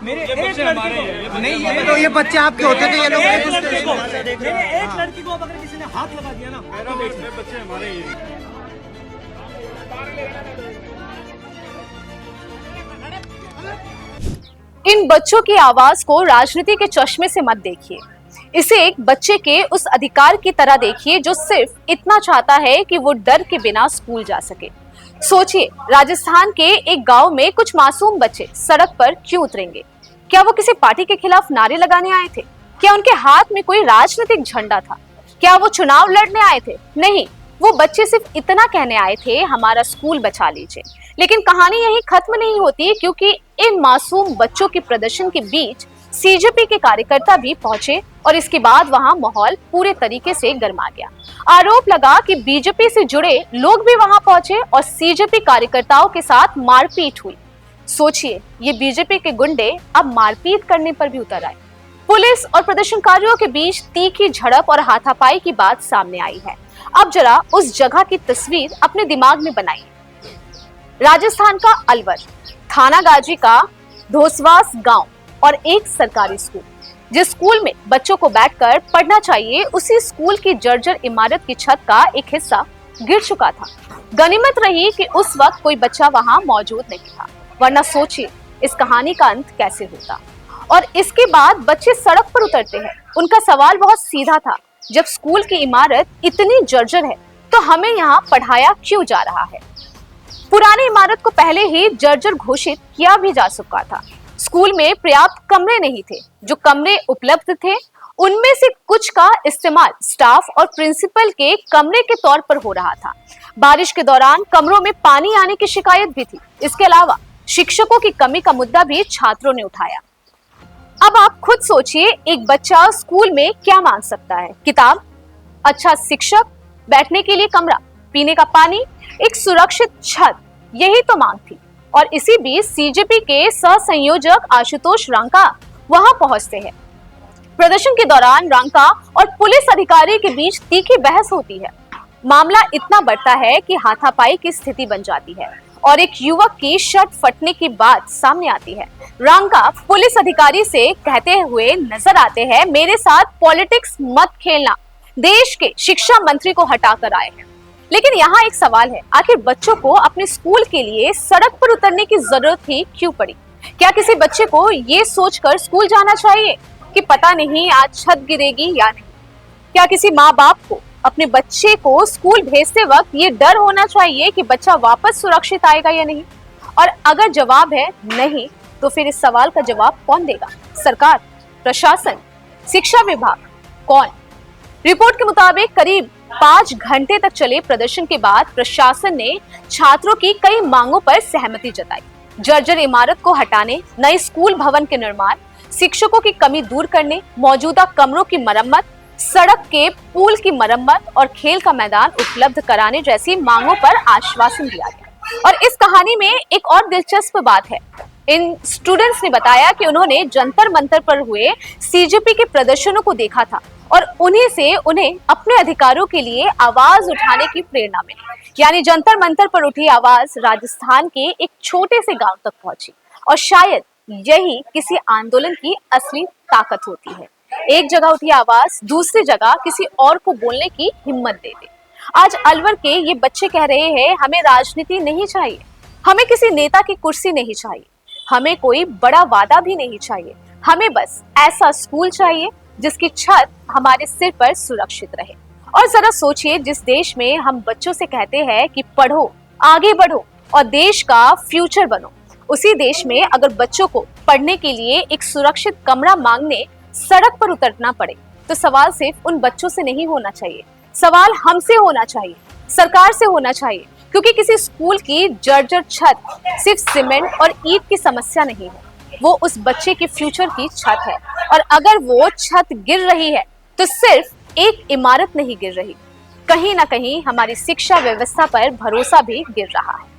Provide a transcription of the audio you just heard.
मेरे ये बच्चे हमारे हैं। नहीं, ये तो ये बच्चे आपके होते थे, ये लोग एक लड़की को अगर किसी ने हाथ लगा दिया ना, बच्चे हमारे ही हैं। इन बच्चों की आवाज को राजनीति के चश्मे से मत देखिए, इसे एक बच्चे के उस अधिकार की तरह देखिए जो सिर्फ इतना चाहता है कि वो डर के बिना स्कूल जा सके। सोचिए, राजस्थान के एक गांव में कुछ मासूम बच्चे सड़क पर क्यों उतरेंगे? क्या वो किसी पार्टी के खिलाफ नारे लगाने आए थे? क्या उनके हाथ में कोई राजनीतिक झंडा था? क्या वो चुनाव लड़ने आए थे? नहीं, वो बच्चे सिर्फ इतना कहने आए थे, हमारा स्कूल बचा लीजिए। लेकिन कहानी यही खत्म नहीं होती, क्योंकि इन मासूम बच्चों के प्रदर्शन के बीच सीजेपी के कार्यकर्ता भी पहुंचे और इसके बाद वहां माहौल पूरे तरीके से गर्मा गया। आरोप लगा कि बीजेपी से जुड़े लोग भी वहां पहुंचे और सीजेपी कार्यकर्ताओं के साथ मारपीट हुई। सोचिए, ये बीजेपी के गुंडे अब मारपीट करने पर भी उतर आए। पुलिस और प्रदर्शनकारियों के बीच तीखी झड़प और हाथापाई की बात सामने आई है। अब जरा उस जगह की तस्वीर अपने दिमाग में बनाइए। राजस्थान का अलवर, थाना गाजी का धोसवास गांव और एक सरकारी स्कूल। जिस स्कूल में बच्चों को बैठकर पढ़ना चाहिए, उसी स्कूल की जर्जर इमारत की छत का एक हिस्सा गिर चुका था। गनीमत रही कि उस वक्त कोई बच्चा वहां मौजूद नहीं था, वरना सोचिए इस कहानी का अंत कैसे होता। और इसके बाद बच्चे सड़क पर उतरते हैं। उनका सवाल बहुत सीधा था, जब स्कूल की इमारत इतनी जर्जर है तो हमें यहाँ पढ़ाया क्यों जा रहा है? पुरानी इमारत को पहले ही जर्जर घोषित किया भी जा चुका था। स्कूल में पर्याप्त कमरे नहीं थे। जो कमरे उपलब्ध थे उनमें से कुछ का इस्तेमाल स्टाफ और प्रिंसिपल के कमरे के तौर पर हो रहा था। बारिश के दौरान कमरों में पानी आने की शिकायत भी थी। इसके अलावा शिक्षकों की कमी का मुद्दा भी छात्रों ने उठाया। अब आप खुद सोचिए, एक बच्चा स्कूल में क्या मांग सकता है? किताब, अच्छा शिक्षक, बैठने के लिए कमरा, पीने का पानी, एक सुरक्षित छत, यही तो मांग थी। और इसी बीच सीजेपी के सह संयोजक आशुतोष रांका वहां पहुंचते हैं। प्रदर्शन के दौरान रांका और पुलिस अधिकारी के बीच तीखी बहस होती है। मामला इतना बढ़ता है कि हाथापाई की स्थिति बन जाती है और एक युवक की शर्ट फटने की बात सामने आती है। रांका पुलिस अधिकारी से कहते हुए नजर आते हैं, मेरे साथ पॉलिटिक्स मत खेलना, देश के शिक्षा मंत्री को हटाकर आए हैं। लेकिन यहाँ एक सवाल है, आखिर बच्चों को अपने स्कूल के लिए सड़क पर उतरने की जरूरत ही क्यों पड़ी? क्या किसी बच्चे को ये सोचकर स्कूल जाना चाहिए कि पता नहीं आज छत गिरेगी या नहीं? क्या किसी माँ बाप को अपने बच्चे को स्कूल भेजते वक्त ये डर होना चाहिए कि बच्चा वापस सुरक्षित आएगा या नहीं? और अगर जवाब है नहीं, तो फिर इस सवाल का जवाब कौन देगा? सरकार, प्रशासन, शिक्षा विभाग, कौन? रिपोर्ट के मुताबिक करीब 5 घंटे तक चले प्रदर्शन के बाद प्रशासन ने छात्रों की कई मांगों पर सहमति जताई। जर्जर इमारत को हटाने, नए स्कूल भवन के निर्माण, शिक्षकों की कमी दूर करने, मौजूदा कमरों की मरम्मत, सड़क के पुल की मरम्मत और खेल का मैदान उपलब्ध कराने जैसी मांगों पर आश्वासन दिया गया। और इस कहानी में एक और दिलचस्प बात है। इन स्टूडेंट्स ने बताया कि उन्होंने जंतर मंतर पर हुए सीजेपी के प्रदर्शनों को देखा था और उन्हीं से उन्हें अपने अधिकारों के लिए आवाज उठाने की प्रेरणा मिली। यानी जंतर मंतर पर उठी आवाज राजस्थान के एक छोटे से गांव तक पहुंची और शायद यही किसी आंदोलन की असली ताकत होती है। एक जगह उठी आवाज दूसरी जगह किसी और को बोलने की हिम्मत दे दे। आज अलवर के ये बच्चे कह रहे हैं, हमें राजनीति नहीं चाहिए, हमें किसी नेता की कुर्सी नहीं चाहिए, हमें कोई बड़ा वादा भी नहीं चाहिए, हमें बस ऐसा स्कूल चाहिए जिसकी छत हमारे सिर पर सुरक्षित रहे। और जरा सोचिए, जिस देश में हम बच्चों से कहते हैं कि पढ़ो, आगे बढ़ो और देश का फ्यूचर बनो, उसी देश में अगर बच्चों को पढ़ने के लिए एक सुरक्षित कमरा मांगने सड़क पर उतरना पड़े, तो सवाल सिर्फ उन बच्चों से नहीं होना चाहिए, सवाल हमसे होना चाहिए, सरकार से होना चाहिए। क्योंकि किसी स्कूल की जर्जर छत सिर्फ सीमेंट और ईंट की समस्या नहीं है, वो उस बच्चे के फ्यूचर की छत है। और अगर वो छत गिर रही है तो सिर्फ एक इमारत नहीं गिर रही, कहीं ना कहीं हमारी शिक्षा व्यवस्था पर भरोसा भी गिर रहा है।